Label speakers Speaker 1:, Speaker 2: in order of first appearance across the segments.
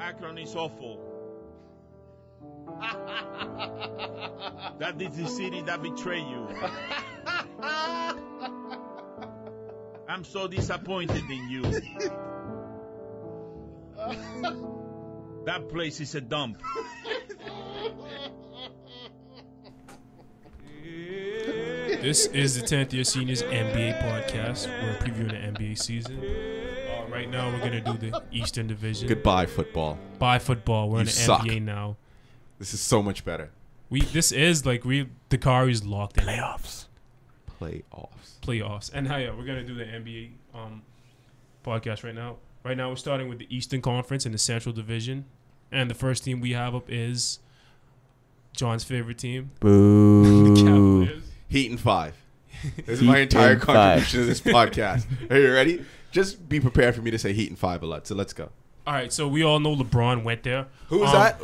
Speaker 1: Akron is awful. That is the city that betrayed you. I'm so disappointed in you. That place is a dump.
Speaker 2: This is the 10th Year Seniors NBA podcast. We're previewing the NBA season. Right now, we're going to do the Eastern Division.
Speaker 3: Goodbye, football.
Speaker 2: Bye, football. We're in the
Speaker 3: suck.
Speaker 2: NBA now.
Speaker 3: This is so much better.
Speaker 2: Dakari's locked in. Playoffs. And yeah, we're going to do the NBA podcast right now. Right now, we're starting with the Eastern Conference in the Central Division. And the first team we have up is John's favorite team.
Speaker 4: Boo.
Speaker 2: The Cavaliers.
Speaker 3: Heat and 5. This is my entire contribution to this podcast. Are you ready? Just be prepared for me to say Heat and 5 a lot. So let's go.
Speaker 2: All right, so we all know LeBron went there.
Speaker 3: Who is that?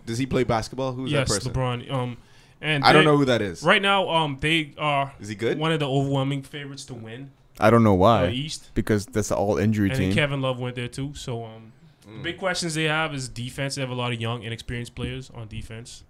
Speaker 3: Does he play basketball? Who's that person?
Speaker 2: Yes, LeBron. And
Speaker 3: I don't know who that is.
Speaker 2: Right now, they are
Speaker 3: Is he good?
Speaker 2: one of the overwhelming favorites to win
Speaker 4: I don't know why.
Speaker 2: the East.
Speaker 4: Because that's an all-injury
Speaker 2: And
Speaker 4: team.
Speaker 2: Kevin Love went there too. So the big questions they have is defense. They have a lot of young, inexperienced players on defense.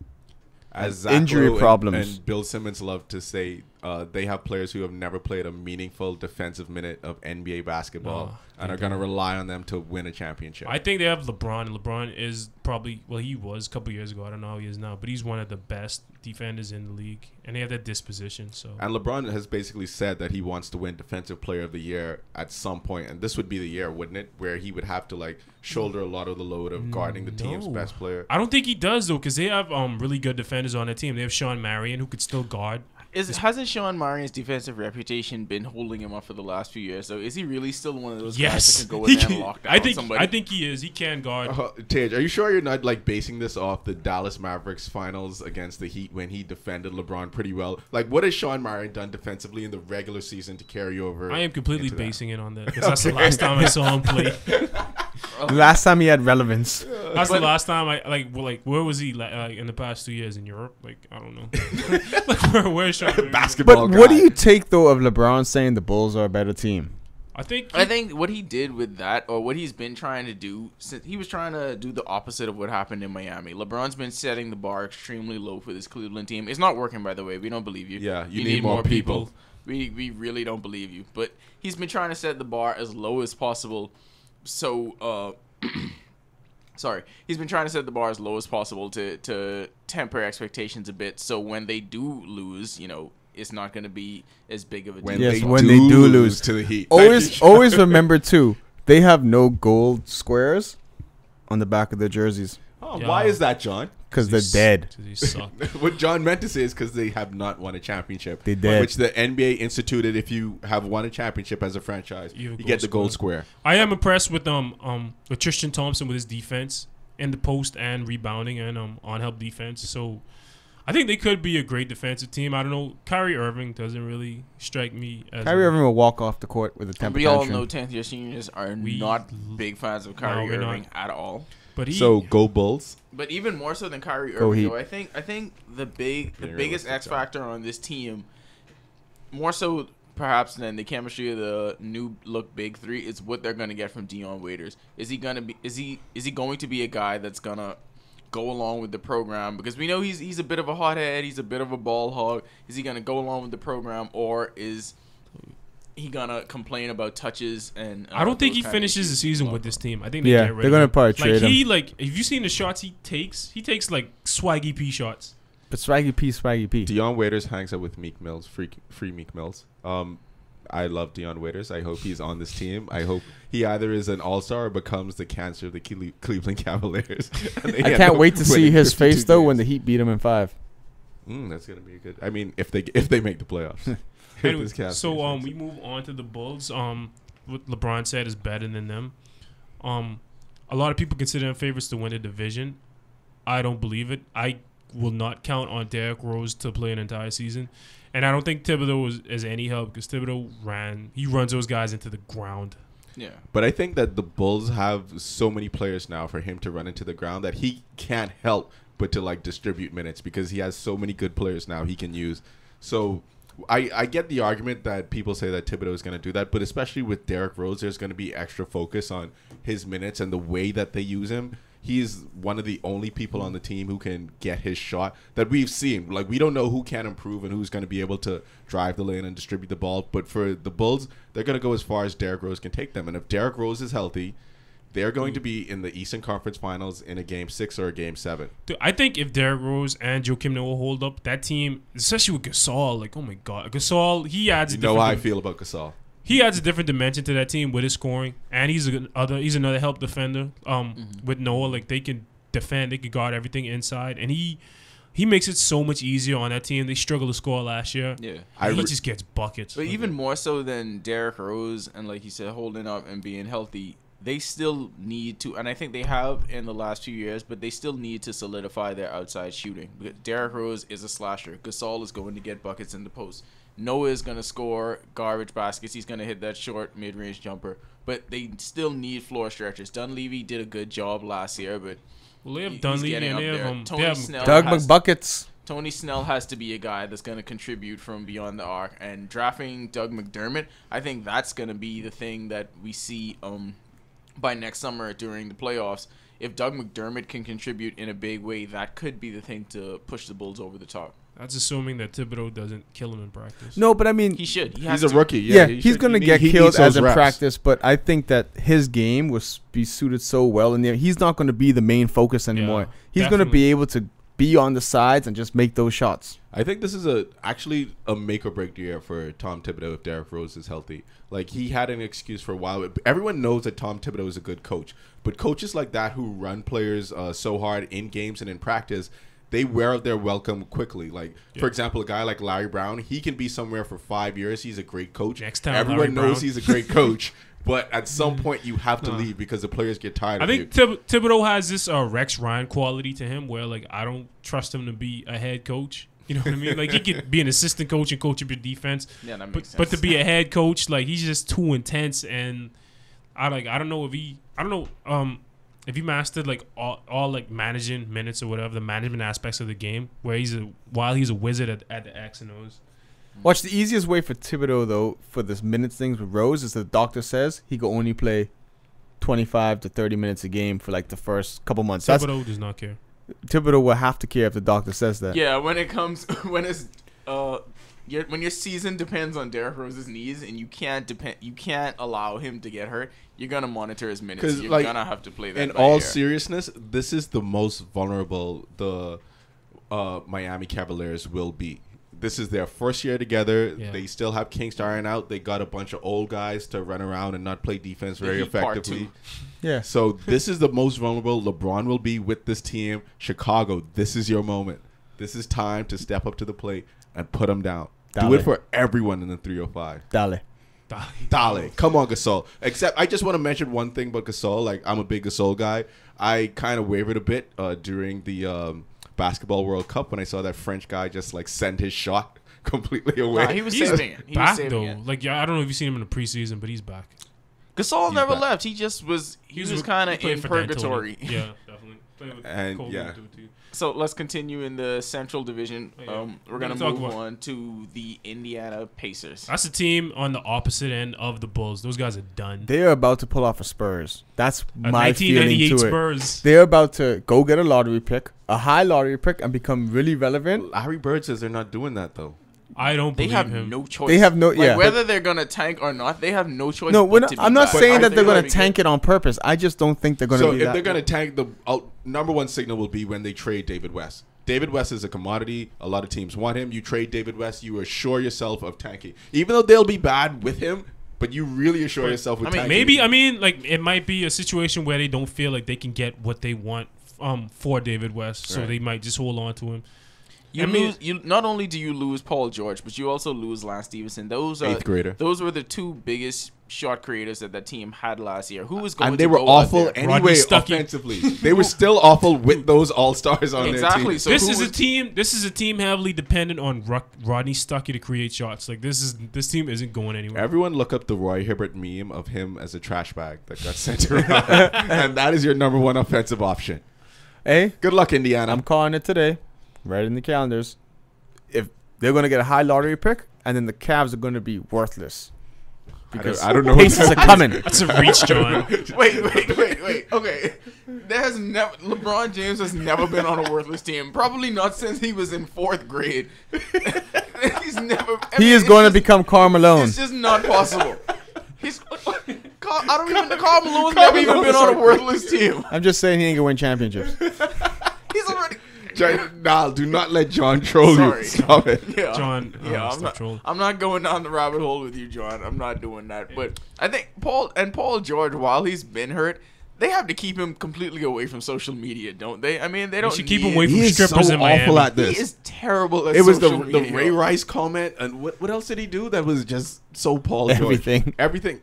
Speaker 3: As Zach
Speaker 4: Injury
Speaker 3: Lowe
Speaker 4: problems.
Speaker 3: and Bill Simmons love to say, they have players who have never played a meaningful defensive minute of NBA basketball and are going to rely on them to win a championship.
Speaker 2: I think they have LeBron. And LeBron is probably, well, he was a couple years ago. I don't know how he is now, but he's one of the best defenders in the league, and they have that disposition. So
Speaker 3: And LeBron has basically said that he wants to win Defensive Player of the Year at some point, and this would be the year, wouldn't it, where he would have to like shoulder a lot of the load of guarding the team's best player.
Speaker 2: I don't think he does though, because they have really good defenders on their team. They have Sean Marion, who could still guard.
Speaker 5: Hasn't Sean Marion's defensive reputation been holding him up for the last few years? So is he really still one of those guys
Speaker 2: Yes,
Speaker 5: that can go in there and lock down somebody?
Speaker 2: I think he is. He can guard.
Speaker 3: Tage, are you sure you're not like basing this off the Dallas Mavericks finals against the Heat when he defended LeBron pretty well? Like, what has Sean Marion done defensively in the regular season to carry over?
Speaker 2: I am completely
Speaker 3: into that?
Speaker 2: basing it on that because that's the last time I saw him play.
Speaker 4: Last time he had relevance.
Speaker 2: That's the last time I like. Where was he in the past 2 years in Europe? Like I don't know. Like where's Sean Marion?
Speaker 3: Basketball.
Speaker 4: But what do you take, though, of LeBron saying the Bulls are a better team?
Speaker 2: I think
Speaker 5: what he did with that, or what he's been trying to do, since he was trying to do the opposite of what happened in Miami. LeBron's been setting the bar extremely low for this Cleveland team. It's not working, by the way. We don't believe you.
Speaker 3: Yeah, you need more people.
Speaker 5: We really don't believe you. But he's been trying to set the bar as low as possible. So, sorry. He's been trying to set the bar as low as possible to temper expectations a bit. So when they do lose, it's not going to be as big of a deal.
Speaker 4: Yes, when they do lose
Speaker 3: to the Heat.
Speaker 4: Always remember, too, they have no gold squares on the back of their jerseys
Speaker 3: Oh,
Speaker 2: Yeah.
Speaker 3: why is that, John?
Speaker 4: because they're dead.
Speaker 2: He suck.
Speaker 3: What John meant to say is because they have not won a championship.
Speaker 4: They did.
Speaker 3: Which the NBA instituted. If you have won a championship as a franchise,
Speaker 2: You have a
Speaker 3: you get the
Speaker 2: gold
Speaker 3: gold square.
Speaker 2: I am impressed with Tristan Thompson with his defense in the post and rebounding and on help defense. So I think they could be a great defensive team. I don't know. Kyrie Irving doesn't really strike me as
Speaker 4: Kyrie Irving will walk off the court with a temper
Speaker 5: We all
Speaker 4: tantrum.
Speaker 5: know 10th year seniors are
Speaker 2: We-
Speaker 5: not big fans of Kyrie
Speaker 2: we're not.
Speaker 5: Irving at all.
Speaker 2: But he
Speaker 3: So go Bulls.
Speaker 5: But even more so than Kyrie
Speaker 4: Go
Speaker 5: Irving,
Speaker 4: Heat.
Speaker 5: though, I think the biggest
Speaker 3: realistic,
Speaker 5: X
Speaker 3: John.
Speaker 5: factor on this team, more so perhaps than the chemistry of the new look big three, is what they're gonna get from Dion Waiters. Is he going to be a guy that's gonna go along with the program? Because we know he's a bit of a hothead, he's a bit of a ball hog. Is he gonna go along with the program, or is he gonna complain about touches and?
Speaker 2: I don't think
Speaker 5: those
Speaker 2: he
Speaker 5: kind of
Speaker 2: finishes the
Speaker 5: issues?
Speaker 2: season with this team. I think they
Speaker 4: Yeah,
Speaker 2: get rid
Speaker 4: they're
Speaker 2: of
Speaker 4: gonna
Speaker 2: him.
Speaker 4: probably trade him.
Speaker 2: Have you seen the shots he takes? He takes like swaggy P shots.
Speaker 4: But Swaggy P.
Speaker 3: Dion Waiters hangs out with Meek Mills, free Meek Mills. I love Dion Waiters. I hope he's on this team. I hope he either is an all-star or becomes the cancer of the Cleveland Cavaliers.
Speaker 4: I can't wait to see his face, though, when the Heat beat him in 5.
Speaker 3: That's gonna be good. I mean, if they make the playoffs.
Speaker 2: Anyway,
Speaker 3: This Cavs
Speaker 2: so
Speaker 3: defense.
Speaker 2: we move on to the Bulls. What LeBron said is better than them. A lot of people consider them favorites to win the division. I don't believe it. I will not count on Derrick Rose to play an entire season, and I don't think Thibodeau is any help because Thibodeau runs those guys into the ground.
Speaker 5: Yeah.
Speaker 3: But I think that the Bulls have so many players now for him to run into the ground that he can't help but to like distribute minutes because he has so many good players now he can use. So I get the argument that people say that Thibodeau is going to do that, but especially with Derrick Rose, there's going to be extra focus on his minutes and the way that they use him. He's one of the only people on the team who can get his shot that we've seen. Like, we don't know who can improve and who's going to be able to drive the lane and distribute the ball. But for the Bulls, they're going to go as far as Derrick Rose can take them. And if Derrick Rose is healthy, they're going to be in the Eastern Conference Finals in a Game 6 or a Game 7.
Speaker 2: Dude, I think if Derrick Rose and Joakim Noah hold up, that team, especially with Gasol, like, oh my God. Gasol, he adds
Speaker 3: You know how I feel about Gasol.
Speaker 2: He adds a different dimension to that team with his scoring, and he's another help defender. With Noah, like, they can defend, they can guard everything inside, and he makes it so much easier on that team. They struggled to score last year.
Speaker 5: Yeah.
Speaker 2: He just gets buckets.
Speaker 5: But even more so than Derrick Rose and, like you said, holding up and being healthy, they still need to, and I think they have in the last few years, but they still need to solidify their outside shooting. Because Derrick Rose is a slasher. Gasol is going to get buckets in the post. Noah is going to score garbage baskets. He's going to hit that short mid-range jumper. But they still need floor stretchers. Dunleavy did a good job last year, but
Speaker 2: well, they have Dunleavy and they have
Speaker 4: Doug McBuckets.
Speaker 5: Tony Snell has to be a guy that's going to contribute from beyond the arc. And drafting Doug McDermott, I think that's going to be the thing that we see by next summer during the playoffs. If Doug McDermott can contribute in a big way, that could be the thing to push the Bulls over the top.
Speaker 2: That's assuming that Thibodeau doesn't kill him in practice.
Speaker 4: No, but I mean,
Speaker 5: He should.
Speaker 3: He's a rookie.
Speaker 4: yeah, he's going to get
Speaker 3: he
Speaker 4: killed
Speaker 3: needs those
Speaker 4: as in
Speaker 3: reps.
Speaker 4: practice, but I think that his game will be suited so well in there. He's not going to be the main focus anymore. He's going to
Speaker 2: definitely.
Speaker 4: be able to be on the sides and just make those shots.
Speaker 3: I think this is actually a make or break year for Tom Thibodeau if Derrick Rose is healthy. Like, he had an excuse for a while. Everyone knows that Tom Thibodeau is a good coach, but coaches like that who run players so hard in games and in practice, they wear out their welcome quickly. Like, for example, a guy like Larry Brown, he can be somewhere for 5 years. He's a great coach.
Speaker 2: Next time,
Speaker 3: everyone
Speaker 2: Larry
Speaker 3: knows
Speaker 2: Brown.
Speaker 3: he's a great coach. But at some point, you have to leave because the players get tired of you.
Speaker 2: I think Thibodeau has this Rex Ryan quality to him where, like, I don't trust him to be a head coach. You know what I mean? Like, he could be an assistant coach and coach up your defense.
Speaker 5: Yeah, that makes sense.
Speaker 2: But to be a head coach, like, he's just too intense. And I don't know if he mastered, like, all like managing minutes or whatever, the management aspects of the game, where while he's a wizard at the X and O's.
Speaker 4: Watch, the easiest way for Thibodeau, though, for this minutes things with Rose is the doctor says he can only play 25 to 30 minutes a game for, like, the first couple months.
Speaker 2: Thibodeau does not care.
Speaker 4: Thibodeau will have to care if the doctor says that.
Speaker 5: Yeah, when your season depends on Derrick Rose's knees, and you can't allow him to get hurt. You're gonna monitor his minutes. You're gonna have to play that.
Speaker 3: In
Speaker 5: by
Speaker 3: all
Speaker 5: ear.
Speaker 3: seriousness, this is the most vulnerable the Miami Cavaliers will be. This is their first year together.
Speaker 2: Yeah.
Speaker 3: They still have kinks to iron out. They got a bunch of old guys to run around and not play defense very
Speaker 5: Heat part
Speaker 3: effectively.
Speaker 4: Yeah.
Speaker 3: So this is the most vulnerable LeBron will be with this team. Chicago, this is your moment. This is time to step up to the plate and put them down.
Speaker 4: Dale.
Speaker 3: Do it for everyone in the 305.
Speaker 4: Dale.
Speaker 3: Dale. Come on, Gasol. Except I just want to mention one thing about Gasol. Like, I'm a big Gasol guy. I kind of wavered a bit during the Basketball World Cup when I saw that French guy just, like, send his shot completely away.
Speaker 5: Nah, he was
Speaker 2: He's
Speaker 5: saving it. He was
Speaker 2: back,
Speaker 5: saving
Speaker 2: though.
Speaker 5: it.
Speaker 2: Like, I don't know if you've seen him in the preseason, but he's back.
Speaker 5: Gasol
Speaker 3: He's
Speaker 5: never
Speaker 3: back.
Speaker 5: left. He just was. He was kind of
Speaker 2: played
Speaker 5: in
Speaker 2: for
Speaker 5: purgatory.
Speaker 2: D'Antoni. Yeah, definitely. Played with
Speaker 3: And,
Speaker 2: Kobe
Speaker 3: yeah.
Speaker 2: too.
Speaker 5: So let's continue in the Central Division.
Speaker 2: Yeah.
Speaker 5: We're gonna
Speaker 2: talk
Speaker 5: move
Speaker 2: about-
Speaker 5: on to the Indiana Pacers.
Speaker 2: That's a team on the opposite end of the Bulls. Those guys are done.
Speaker 4: They are about to pull off a Spurs. That's
Speaker 2: A
Speaker 4: my feeling
Speaker 2: 1998
Speaker 4: to it.
Speaker 2: Spurs.
Speaker 4: They're about to go get a lottery pick, a high lottery pick, and become really relevant.
Speaker 3: Larry Bird says they're not doing that, though.
Speaker 2: I don't
Speaker 5: They
Speaker 2: believe
Speaker 5: have
Speaker 2: him.
Speaker 5: no choice.
Speaker 4: They have no-
Speaker 5: Like,
Speaker 4: yeah.
Speaker 5: whether they're gonna tank or not, they have no choice.
Speaker 4: No,
Speaker 5: but
Speaker 4: we're not,
Speaker 5: to be
Speaker 4: I'm not
Speaker 5: bad.
Speaker 4: saying that
Speaker 5: If
Speaker 4: they're going
Speaker 5: be
Speaker 4: to tank
Speaker 5: good-
Speaker 4: it on purpose. I just don't think they're going to
Speaker 3: So
Speaker 4: be
Speaker 3: if
Speaker 4: that.
Speaker 3: they're going to tank, the number one signal will be when they trade David West. David West is a commodity. A lot of teams want him. You trade David West, you assure yourself of tanking. Even though they'll be bad with him, but you really assure yourself with tanking.
Speaker 2: Maybe, like, it might be a situation where they don't feel like they can get what they want for David West, so
Speaker 3: Right.
Speaker 2: they might just hold on to him.
Speaker 5: You not only do you lose Paul George, but you also lose Lance Stevenson. Those are
Speaker 3: Eighth grader.
Speaker 5: Those were the two biggest shot creators that team had last year. Who was going
Speaker 3: And they
Speaker 5: to
Speaker 3: were
Speaker 5: go
Speaker 3: awful
Speaker 5: out there?
Speaker 2: Rodney
Speaker 3: anyway
Speaker 2: Stuckey.
Speaker 3: offensively. They were still awful with those all-stars on their
Speaker 5: Exactly.
Speaker 3: team.
Speaker 5: So
Speaker 2: This
Speaker 5: who
Speaker 2: is a
Speaker 5: was-
Speaker 2: team. This is a team heavily dependent on Rodney Stuckey to create shots. Like, this team isn't going anywhere.
Speaker 3: Everyone look up the Roy Hibbert meme of him as a trash bag that got sent around. And that is your number one offensive option.
Speaker 4: Hey,
Speaker 3: Good luck, Indiana.
Speaker 4: I'm calling it today. Right in the calendars. If they're going to get a high lottery pick and then the Cavs are going to be worthless. Because
Speaker 3: I don't know.
Speaker 4: Pacers are coming.
Speaker 2: That's a reach, John.
Speaker 5: Wait. Okay, LeBron James has never been on a worthless team. Probably not since he was in 4th grade. He's never.
Speaker 4: He is going to become Karl Malone.
Speaker 5: It's just not possible. I don't even know. Karl Malone's never even been on a worthless team.
Speaker 4: I'm just saying he ain't going to win championships.
Speaker 5: He's already.
Speaker 3: Nah, do not let John troll
Speaker 5: Sorry.
Speaker 3: you. Stop it.
Speaker 5: Yeah.
Speaker 2: John,
Speaker 5: Yeah,
Speaker 2: stop trolling.
Speaker 5: I'm not going down the rabbit hole with you, John. I'm not doing that. But I think Paul George, while he's been hurt, they have to keep him completely away from social media, don't they? I mean, they don't
Speaker 2: should keep
Speaker 5: need-
Speaker 2: him away from
Speaker 3: He is
Speaker 2: strippers
Speaker 3: so
Speaker 2: in Miami.
Speaker 3: awful at
Speaker 5: He
Speaker 3: this.
Speaker 5: is terrible at
Speaker 3: It was the
Speaker 5: social media.
Speaker 3: Ray Rice comment, and what else did he do that was just so Paul George?
Speaker 4: Everything.
Speaker 3: Everything.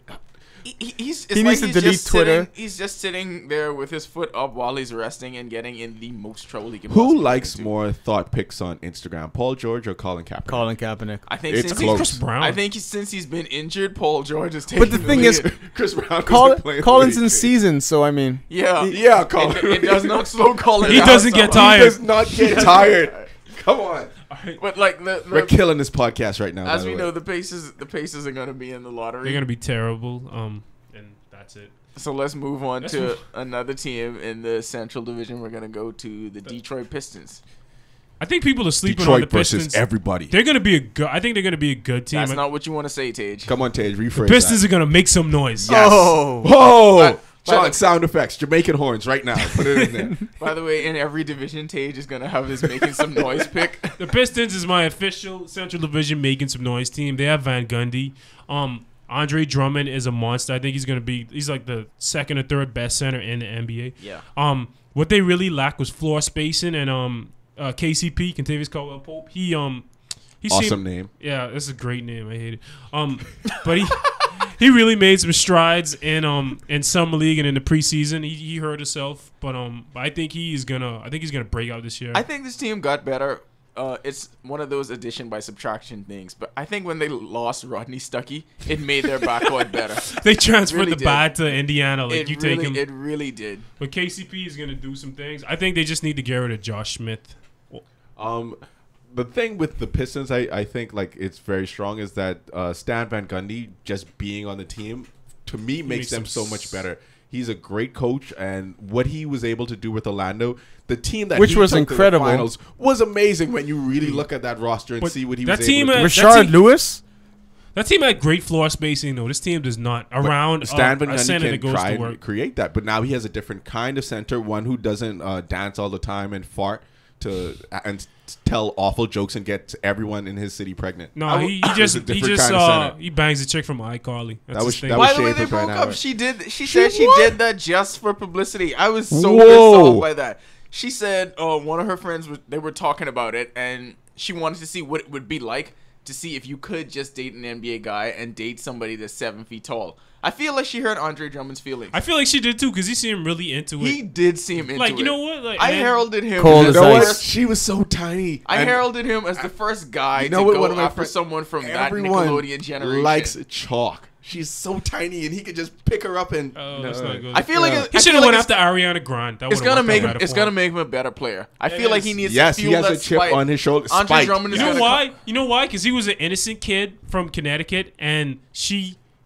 Speaker 5: He's
Speaker 4: He needs to delete
Speaker 5: just
Speaker 4: Twitter.
Speaker 5: He's just sitting there with his foot up while he's resting and getting in the most trouble he can.
Speaker 3: Who
Speaker 5: possibly
Speaker 3: likes
Speaker 5: get into.
Speaker 3: more thought pics on Instagram, Paul George or Colin Kaepernick?
Speaker 4: Colin Kaepernick.
Speaker 5: I think
Speaker 3: It's
Speaker 5: since
Speaker 3: close.
Speaker 2: Chris Brown.
Speaker 5: I think since he's been injured, Paul George is taking.
Speaker 4: But the thing is,
Speaker 5: lead.
Speaker 3: Chris Brown.
Speaker 4: Colin's in season, so I mean,
Speaker 5: yeah,
Speaker 3: Yeah, Colin.
Speaker 5: It does not slow Colin.
Speaker 2: He
Speaker 5: down
Speaker 2: doesn't get
Speaker 5: so much.
Speaker 2: tired.
Speaker 3: He does not get tired. Come on.
Speaker 5: But like
Speaker 3: We're killing this podcast right now.
Speaker 5: as
Speaker 3: by
Speaker 5: we
Speaker 3: the
Speaker 5: know,
Speaker 3: way.
Speaker 5: the Pacers are going to be in the lottery.
Speaker 2: They're gonna be terrible. And that's it.
Speaker 5: So let's move on
Speaker 2: Let's
Speaker 5: to
Speaker 2: move-
Speaker 5: another team in the Central Division. We're going to go to the Detroit Pistons.
Speaker 2: I think people are sleeping on the
Speaker 3: Detroit
Speaker 2: Pistons.
Speaker 3: versus everybody.
Speaker 2: They're gonna be a good. I think they're gonna be a good team.
Speaker 5: That's not what you want to say, Tage.
Speaker 3: Come on, Tage, rephrase
Speaker 2: Pistons
Speaker 3: that.
Speaker 2: are gonna make some noise.
Speaker 3: Yes.
Speaker 4: Oh.
Speaker 3: Whoa!
Speaker 5: By
Speaker 3: John,
Speaker 5: the-
Speaker 3: sound effects, Jamaican horns right now. Put it in there.
Speaker 5: By the way, in every division, Tage is going to have his making some noise pick.
Speaker 2: The Pistons is my official Central Division making some noise team. They have Van Gundy. Andre Drummond is a monster. I think he's like the second or third best center in the NBA.
Speaker 5: Yeah.
Speaker 2: What they really lack was floor spacing and KCP, Kentavious Caldwell Pope. He
Speaker 3: Awesome name.
Speaker 2: Yeah, that's a great name. I hate it. But he really made some strides in summer league and in the preseason. He hurt himself, but I think he's gonna break out this year.
Speaker 5: I think this team got better. It's one of those addition by subtraction things. But I think when they lost Rodney Stuckey, it made their backcourt better.
Speaker 2: They transferred
Speaker 5: really
Speaker 2: the
Speaker 5: did.
Speaker 2: bad to Indiana. Like
Speaker 5: It
Speaker 2: take him.
Speaker 5: It really did.
Speaker 2: But KCP is gonna do some things. I think they just need to get rid of Josh Smith.
Speaker 3: The thing with the Pistons, I think like it's very strong is that Stan Van Gundy just being on the team to me makes them so much better. He's a great coach, and what he was able to do with Orlando, the team that
Speaker 4: Which
Speaker 3: he
Speaker 4: was
Speaker 3: took to the
Speaker 4: incredible.
Speaker 3: finals was amazing when you really look at that roster and
Speaker 2: But
Speaker 3: see what he
Speaker 2: that
Speaker 3: was
Speaker 2: team
Speaker 3: able to do.
Speaker 2: had-
Speaker 4: Rashard Lewis.
Speaker 2: That team had great floor spacing though. This team does not around
Speaker 3: Stan Van
Speaker 2: a
Speaker 3: Gundy
Speaker 2: center that
Speaker 3: can
Speaker 2: goes
Speaker 3: try
Speaker 2: to
Speaker 3: and
Speaker 2: work.
Speaker 3: create that, but now he has a different kind of center, one who doesn't dance all the time and fart and tell awful jokes and get everyone in his city pregnant.
Speaker 2: No, he
Speaker 3: It's a
Speaker 2: just
Speaker 3: different kind of center.
Speaker 2: he bangs a chick from iCarly. That's
Speaker 3: That was-
Speaker 2: his thing.
Speaker 3: that was
Speaker 5: By the way,
Speaker 3: shade
Speaker 5: they
Speaker 3: for crying
Speaker 5: broke
Speaker 3: out
Speaker 5: up.
Speaker 3: loud.
Speaker 5: She said she
Speaker 3: what?
Speaker 5: did that just for publicity. I was so
Speaker 3: Whoa.
Speaker 5: pissed off by that. She said one of her friends they were talking about it, and she wanted to see what it would be like to see if you could just date an NBA guy and date somebody that's 7 feet tall. I feel like she hurt Andre Drummond's feelings.
Speaker 2: I feel like she did too because he seemed really into it.
Speaker 5: He did seem into
Speaker 2: like
Speaker 5: it.
Speaker 2: you know what? Like
Speaker 5: I
Speaker 2: man,
Speaker 5: heralded him.
Speaker 4: Cold
Speaker 5: as
Speaker 4: as
Speaker 5: the
Speaker 4: ice.
Speaker 5: first-
Speaker 3: She was so tiny.
Speaker 5: I
Speaker 3: And
Speaker 5: heralded him as the first guy
Speaker 3: you know
Speaker 5: to
Speaker 3: what?
Speaker 5: go
Speaker 3: One of my
Speaker 5: after
Speaker 3: friends,
Speaker 5: someone from that
Speaker 3: everyone
Speaker 5: Nickelodeon generation.
Speaker 3: likes chalk. She's so tiny, and he could just pick her up and.
Speaker 2: Oh, that's not good.
Speaker 5: I feel like
Speaker 3: Yeah.
Speaker 5: it-
Speaker 2: He
Speaker 5: I
Speaker 2: should
Speaker 5: feel
Speaker 2: have
Speaker 5: like
Speaker 2: went
Speaker 5: it's-
Speaker 2: after Ariana Grande. That
Speaker 5: It's
Speaker 2: would've
Speaker 5: gonna
Speaker 2: worked
Speaker 5: make
Speaker 2: out
Speaker 5: him.
Speaker 2: better
Speaker 5: It's
Speaker 2: for
Speaker 5: gonna
Speaker 2: him.
Speaker 5: make him a better player. I
Speaker 2: It
Speaker 5: feel like
Speaker 2: is.
Speaker 5: he needs.
Speaker 3: Yes,
Speaker 5: to
Speaker 3: he
Speaker 5: fuel
Speaker 3: has a
Speaker 5: that
Speaker 3: chip
Speaker 5: spike.
Speaker 3: on his shoulder.
Speaker 5: Andre
Speaker 3: Spike.
Speaker 5: Drummond is
Speaker 2: You know
Speaker 5: gonna
Speaker 2: why? You know why? Because he was an innocent kid from Connecticut, and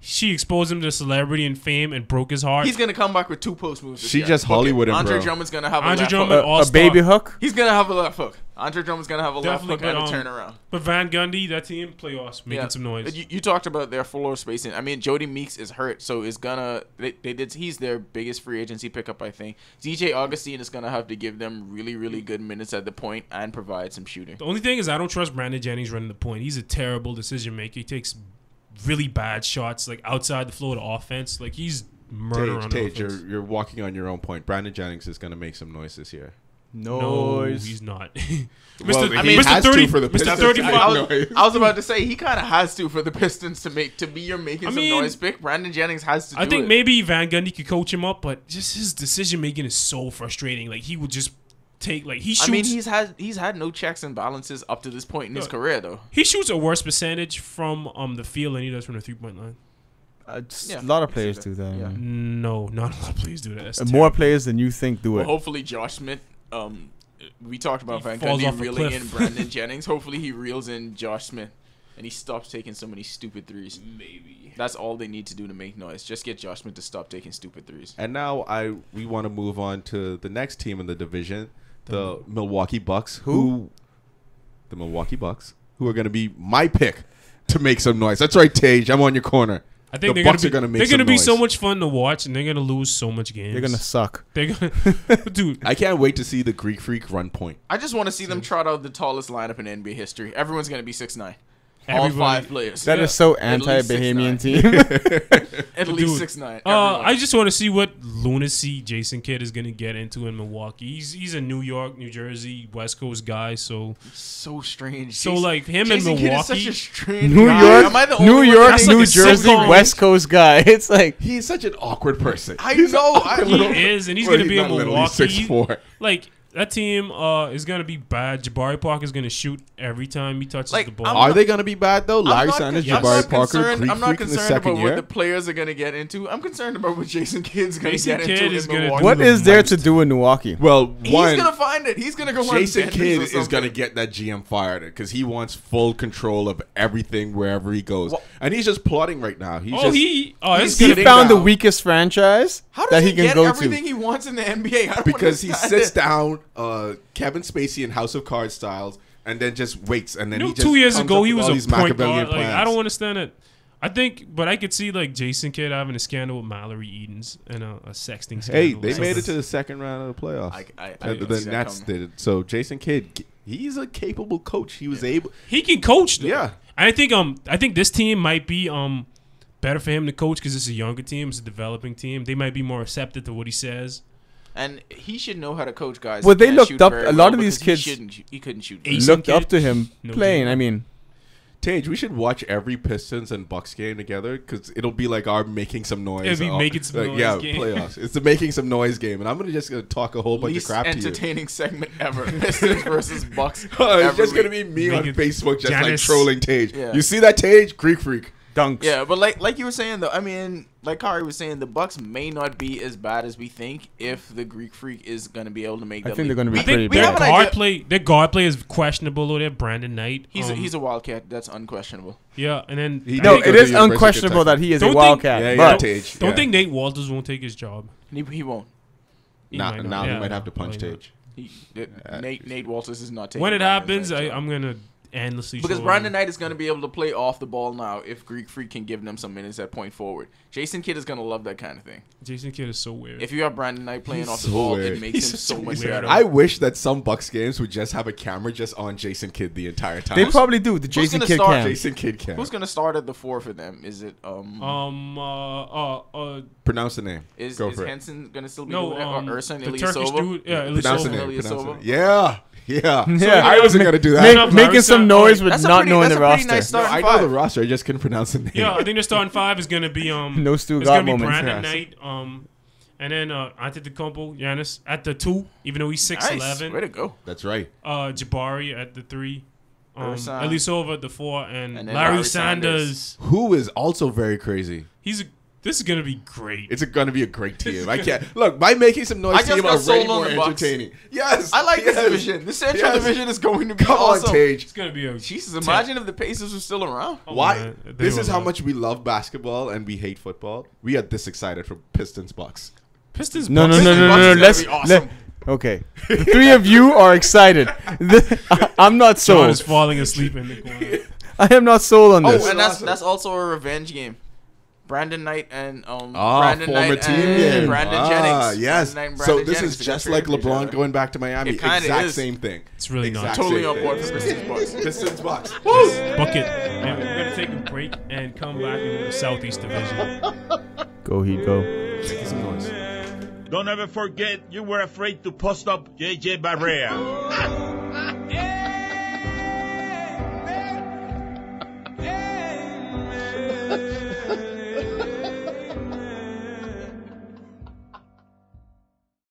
Speaker 2: she exposed him to celebrity and fame and broke his heart.
Speaker 5: He's gonna come back with 2 post moves. This
Speaker 3: She
Speaker 5: year.
Speaker 3: just Hollywood him,
Speaker 5: Andre
Speaker 3: bro.
Speaker 5: Drummond's gonna have a
Speaker 2: Andre
Speaker 5: left
Speaker 2: Drummond,
Speaker 5: hook.
Speaker 4: A
Speaker 2: all-star.
Speaker 4: baby hook.
Speaker 5: He's gonna have a left hook. Andre Drummond's gonna have a
Speaker 2: Definitely,
Speaker 5: left hook and a
Speaker 2: but,
Speaker 5: turnaround.
Speaker 2: But Van Gundy, that team, playoffs, making some noise.
Speaker 5: You talked about their floor spacing. I mean, Jody Meeks is hurt, so it's gonna. They did. He's their biggest free agency pickup, I think. DJ Augustine is gonna have to give them really, really good minutes at the point and provide some shooting.
Speaker 2: The only thing is, I don't trust Brandon Jennings running the point. He's a terrible decision maker. He takes really bad shots, like outside the floor to offense. Like he's murder on
Speaker 3: Tage,
Speaker 2: offense.
Speaker 3: you're walking on your own point. Brandon Jennings is going to make some noise this year.
Speaker 2: No,
Speaker 4: Noise.
Speaker 2: he's not.
Speaker 3: Well,
Speaker 2: Mr.
Speaker 3: he
Speaker 2: Mr.
Speaker 3: has to
Speaker 2: 30
Speaker 3: for the
Speaker 2: Mr.
Speaker 3: Pistons.
Speaker 2: 35.
Speaker 5: I was about to say he kind of has to for the Pistons to be your making
Speaker 2: I
Speaker 5: some
Speaker 2: mean,
Speaker 5: noise pick. Brandon Jennings has to.
Speaker 2: I
Speaker 5: do
Speaker 2: think
Speaker 5: it.
Speaker 2: maybe Van Gundy could coach him up, but just his decision making is so frustrating. Like he would just take like he shoots.
Speaker 5: I mean, he's had no checks and balances up to this point in his career, though.
Speaker 2: he shoots a worse percentage from the field than he does from the 3-point line.
Speaker 5: Yeah,
Speaker 4: A lot of
Speaker 5: I see
Speaker 4: players
Speaker 5: that.
Speaker 4: do that.
Speaker 5: Yeah.
Speaker 4: man.
Speaker 2: No, not a lot of players do that. That's
Speaker 4: More
Speaker 2: terrible.
Speaker 4: players than you think do
Speaker 5: Well,
Speaker 4: it.
Speaker 5: hopefully Josh Smith. We talked about
Speaker 2: He
Speaker 5: Van
Speaker 2: falls
Speaker 5: Gundy
Speaker 2: off a
Speaker 5: reeling
Speaker 2: cliff.
Speaker 5: in Brandon Jennings. Hopefully he reels in Josh Smith. and he stops taking so many stupid threes.
Speaker 2: Maybe.
Speaker 5: That's all they need to do to make noise. Just get Josh Smith to stop taking stupid threes.
Speaker 3: And now we want to move on to the next team in the division, the Milwaukee Bucks. The Milwaukee Bucks, who are going to be my pick to make some noise. That's right, Tage. I'm on your corner.
Speaker 2: I think
Speaker 3: The
Speaker 2: they're
Speaker 3: Bucks are
Speaker 2: gonna
Speaker 3: gonna
Speaker 2: be,
Speaker 3: make
Speaker 2: they're gonna
Speaker 3: some
Speaker 2: be so
Speaker 3: noise.
Speaker 2: much fun to watch, and they're gonna lose so much games.
Speaker 4: They're gonna suck.
Speaker 2: They're gonna, dude.
Speaker 3: I can't wait to see the Greek Freak run point.
Speaker 5: I just want to see them trot out the tallest lineup in NBA history. Everyone's going to be 6'9". All
Speaker 2: Everybody-
Speaker 5: 5 players.
Speaker 4: That is so anti-Bahamian team.
Speaker 5: At least
Speaker 2: Dude.
Speaker 5: 6'9".
Speaker 2: I just want to see what lunacy Jason Kidd is gonna get into in Milwaukee. He's a New York, New Jersey, West Coast guy, so
Speaker 5: So strange.
Speaker 2: So, like, him in
Speaker 5: Jason Kidd is such
Speaker 2: Milwaukee-
Speaker 5: a strange
Speaker 4: New
Speaker 5: guy.
Speaker 4: York,
Speaker 5: Am I the
Speaker 4: New
Speaker 5: only one
Speaker 4: York,
Speaker 5: that's
Speaker 2: like
Speaker 4: New
Speaker 2: a
Speaker 4: Jersey,
Speaker 2: sitcom?
Speaker 4: West Coast guy. It's like
Speaker 3: He's such an awkward person.
Speaker 5: I know.
Speaker 2: he is, and he's gonna be in Milwaukee.
Speaker 3: 6'4".
Speaker 2: Like that team is gonna be bad. Jabari Parker is gonna shoot every time he touches
Speaker 5: Like,
Speaker 2: the ball.
Speaker 3: Are they going to be bad though? Larry Sanders,
Speaker 2: yes.
Speaker 3: Jabari Parker, Greek
Speaker 5: I'm not
Speaker 3: Freak in the
Speaker 5: concerned
Speaker 3: second
Speaker 5: about what
Speaker 3: year.
Speaker 5: the players are going to get into. I'm concerned about what Jason Kidd's going to
Speaker 2: Jason
Speaker 5: get
Speaker 2: Kidd
Speaker 5: into
Speaker 2: is
Speaker 5: in
Speaker 2: gonna
Speaker 5: Milwaukee.
Speaker 2: do
Speaker 4: what
Speaker 2: the
Speaker 4: is there
Speaker 2: most.
Speaker 4: to do in Milwaukee?
Speaker 3: Well,
Speaker 5: He's
Speaker 3: one,
Speaker 5: going to find it. He's going to go
Speaker 3: Jason
Speaker 5: on
Speaker 3: Kidd
Speaker 5: benders or
Speaker 3: is going to
Speaker 5: something.
Speaker 3: get that GM fired because he wants full control of everything wherever he goes.
Speaker 5: Well-
Speaker 3: And he's just plotting right now. He's
Speaker 2: Oh,
Speaker 3: just,
Speaker 2: it's
Speaker 3: He
Speaker 4: He
Speaker 2: gonna
Speaker 4: found the
Speaker 3: down.
Speaker 4: weakest franchise
Speaker 5: How does
Speaker 4: that he
Speaker 5: he
Speaker 4: can
Speaker 5: get
Speaker 4: go
Speaker 5: everything
Speaker 4: to.
Speaker 5: he wants in the NBA? I don't
Speaker 3: because he
Speaker 5: understand
Speaker 3: sits
Speaker 5: it.
Speaker 3: down Kevin Spacey in House of Cards styles and then just waits and then
Speaker 2: You know,
Speaker 3: he just
Speaker 2: 2 years
Speaker 3: comes
Speaker 2: ago
Speaker 3: up
Speaker 2: he
Speaker 3: with
Speaker 2: was
Speaker 3: all
Speaker 2: a
Speaker 3: these
Speaker 2: point
Speaker 3: Machiavellian
Speaker 2: guard. Like, I
Speaker 3: plans.
Speaker 2: don't understand it. I think, but I could see like Jason Kidd having a scandal with Mallory Edens and a sexting scandal.
Speaker 3: Hey,
Speaker 2: or
Speaker 3: they made it to
Speaker 2: something.
Speaker 3: the second round of the playoffs.
Speaker 5: I
Speaker 3: the
Speaker 5: didn't see that
Speaker 3: Nets
Speaker 5: coming.
Speaker 3: did it. So Jason Kidd, he's a capable coach. He was able.
Speaker 2: He can coach. Though.
Speaker 3: Yeah.
Speaker 2: I think this team might be better for him to coach because it's a younger team, it's a developing team. They might be more receptive to what he says.
Speaker 5: And he should know how to coach guys.
Speaker 4: Well,
Speaker 5: who
Speaker 4: they
Speaker 5: can't
Speaker 4: looked
Speaker 5: shoot
Speaker 4: up-
Speaker 5: very
Speaker 4: a lot
Speaker 5: well
Speaker 4: of these
Speaker 5: because
Speaker 4: kids-
Speaker 5: he couldn't shoot.
Speaker 2: Ace
Speaker 5: very
Speaker 4: Looked
Speaker 2: Kid?
Speaker 4: up to him
Speaker 2: No
Speaker 4: playing.
Speaker 2: joke.
Speaker 4: I mean,
Speaker 3: Tage, we should watch every Pistons and Bucks game together because it'll be like our making some noise.
Speaker 2: It'll be making some noise
Speaker 3: Yeah,
Speaker 2: game.
Speaker 3: playoffs. It's the making some noise game, and I'm gonna talk a whole
Speaker 5: well.
Speaker 3: bunch of
Speaker 5: Least
Speaker 3: crap to you.
Speaker 5: entertaining segment ever. Pistons versus Bucks.
Speaker 3: It's
Speaker 5: every
Speaker 3: just gonna
Speaker 5: week.
Speaker 3: be me on
Speaker 2: Make it
Speaker 3: Facebook, just like
Speaker 2: Giannis.
Speaker 3: trolling Tage.
Speaker 5: Yeah.
Speaker 3: You see that Tage? Greek Freak.
Speaker 4: dunks.
Speaker 5: Yeah, but like you were saying though, I mean, like Kari was saying, the Bucks may not be as bad as we think if the Greek Freak is going to be able to make
Speaker 4: I
Speaker 5: that.
Speaker 4: think
Speaker 5: leap.
Speaker 4: they're gonna be
Speaker 2: I
Speaker 4: pretty
Speaker 2: think
Speaker 5: we
Speaker 2: their
Speaker 5: have an
Speaker 4: bad.
Speaker 2: guard
Speaker 5: idea-
Speaker 2: play. Their guard play is questionable. Or their Brandon Knight.
Speaker 5: He's a Wildcat. That's unquestionable.
Speaker 2: Yeah, and then
Speaker 3: He-
Speaker 2: I
Speaker 4: No,
Speaker 2: think-
Speaker 3: go
Speaker 4: it
Speaker 3: to
Speaker 4: is
Speaker 3: University of
Speaker 4: unquestionable
Speaker 3: Kentucky.
Speaker 4: that he is
Speaker 2: Don't
Speaker 4: a
Speaker 2: think-
Speaker 4: wildcat.
Speaker 3: Yeah,
Speaker 4: but
Speaker 3: Tage.
Speaker 2: Don't
Speaker 3: yeah.
Speaker 2: think Nate Walters won't take his job.
Speaker 5: He won't.
Speaker 2: He
Speaker 3: Now,
Speaker 2: might not.
Speaker 3: now he
Speaker 2: Yeah,
Speaker 3: might have to punch
Speaker 2: probably not.
Speaker 3: Tage.
Speaker 5: Nate Walters is not taking.
Speaker 2: When it
Speaker 5: Brandon
Speaker 2: happens,
Speaker 5: Knight's job.
Speaker 2: I'm gonna endlessly
Speaker 5: because
Speaker 2: show
Speaker 5: Brandon
Speaker 2: him.
Speaker 5: Knight is going to be able to play off the ball now if Greek Freak can give them some minutes at point forward. Jason Kidd is going to love that kind of thing.
Speaker 2: Jason Kidd is so weird.
Speaker 5: If you have Brandon Knight playing
Speaker 3: He's
Speaker 5: off the
Speaker 3: so
Speaker 5: ball,
Speaker 3: weird.
Speaker 5: it makes
Speaker 2: He's
Speaker 5: him so
Speaker 2: so
Speaker 5: much
Speaker 2: weird.
Speaker 5: better.
Speaker 3: I wish that some Bucks games would just have a camera just on Jason Kidd the entire time.
Speaker 4: they probably do. The Jason
Speaker 5: gonna
Speaker 4: Kidd
Speaker 5: start
Speaker 4: can.
Speaker 3: Jason Kidd can.
Speaker 5: Who's going to start at the 4 for them? Is it
Speaker 3: Pronounce the name.
Speaker 5: is
Speaker 3: Go for it.
Speaker 5: Henson going to still be
Speaker 2: no,
Speaker 5: doing it, or Ursan
Speaker 2: the Turkish
Speaker 5: Ilyasova?
Speaker 2: dude. Yeah,
Speaker 3: Pronounce the
Speaker 2: Ilyasova.
Speaker 3: name.
Speaker 5: Ilyasova.
Speaker 3: Pronounce the name. Yeah. Yeah.
Speaker 4: Yeah.
Speaker 3: I wasn't going to do that.
Speaker 4: Make-
Speaker 2: Enough,
Speaker 4: making
Speaker 2: Larry
Speaker 4: some
Speaker 2: Sanders.
Speaker 4: noise with
Speaker 5: That's a
Speaker 4: not
Speaker 5: pretty-
Speaker 4: knowing
Speaker 5: that's
Speaker 4: the
Speaker 5: a pretty
Speaker 4: roster.
Speaker 5: nice
Speaker 3: No,
Speaker 5: starting
Speaker 3: I know the
Speaker 5: five.
Speaker 3: roster. I just couldn't pronounce the name.
Speaker 2: Yeah, I think the starting 5 is gonna be
Speaker 4: No Stu
Speaker 2: It's
Speaker 4: got
Speaker 2: gonna be
Speaker 4: moments.
Speaker 2: Brandon
Speaker 3: Yes.
Speaker 2: Knight, and then Antetokounmpo, Giannis at the 2, even though he's 6'11".
Speaker 5: Nice. Way to go.
Speaker 3: That's right.
Speaker 2: Jabari at the 3,
Speaker 5: Ursan.
Speaker 2: Ilyasova at the 4, and
Speaker 5: And then
Speaker 2: Larry
Speaker 5: Larry
Speaker 2: Sanders.
Speaker 3: Who is also very crazy.
Speaker 2: This is gonna be great.
Speaker 3: It's going to be a great team. I can't look. My making some noise
Speaker 5: I just
Speaker 3: team
Speaker 5: got
Speaker 3: are
Speaker 5: sold
Speaker 3: way
Speaker 5: on
Speaker 3: more
Speaker 5: the Bucks.
Speaker 3: entertaining. Yes,
Speaker 5: I like
Speaker 3: yes.
Speaker 5: this division. The Central
Speaker 3: Yes.
Speaker 5: Division is going to be
Speaker 3: Come
Speaker 5: awesome.
Speaker 3: on, Tage.
Speaker 2: It's gonna be a
Speaker 5: Jesus, imagine if the Pacers were still around.
Speaker 2: Oh,
Speaker 3: Why?
Speaker 2: man, they
Speaker 3: This
Speaker 2: were
Speaker 3: is how
Speaker 2: not.
Speaker 3: much we love basketball and we hate football. We are this excited for Pistons Bucks.
Speaker 2: Pistons.
Speaker 4: No, no,
Speaker 2: Bucks.
Speaker 4: no, no,
Speaker 5: Bucks
Speaker 4: no,
Speaker 5: is
Speaker 4: no.
Speaker 5: gonna
Speaker 4: Let's.
Speaker 5: be awesome.
Speaker 4: Okay. The three of you are excited. I'm not
Speaker 2: John is
Speaker 4: sold.
Speaker 2: falling asleep in the corner.
Speaker 4: I am not sold on
Speaker 5: Oh,
Speaker 4: this.
Speaker 5: and that's
Speaker 3: awesome.
Speaker 5: that's also a revenge game. Brandon Knight and
Speaker 3: Brandon
Speaker 5: Brandon Knight
Speaker 3: team
Speaker 5: and
Speaker 3: game.
Speaker 5: Brandon Jennings.
Speaker 3: Yes.
Speaker 5: Brandon Knight and
Speaker 3: So
Speaker 5: Brandon
Speaker 3: this
Speaker 5: Jennings
Speaker 3: is
Speaker 5: are
Speaker 3: just
Speaker 5: gonna
Speaker 3: like
Speaker 5: trade with each
Speaker 3: LeBron
Speaker 5: other.
Speaker 3: going back to Miami.
Speaker 5: It kinda
Speaker 3: Exact
Speaker 5: is.
Speaker 3: same thing.
Speaker 2: It's really not.
Speaker 3: Exact
Speaker 5: Totally
Speaker 3: same
Speaker 5: on board for
Speaker 3: thing.
Speaker 5: Pistons Bucks.
Speaker 3: Pistons Bucks.
Speaker 2: Bucket. And we're gonna take a break and come back in the Southeast Division.
Speaker 4: Go Heat, go.
Speaker 3: Make some noise.
Speaker 1: Don't ever forget you were afraid to post up JJ Barrea.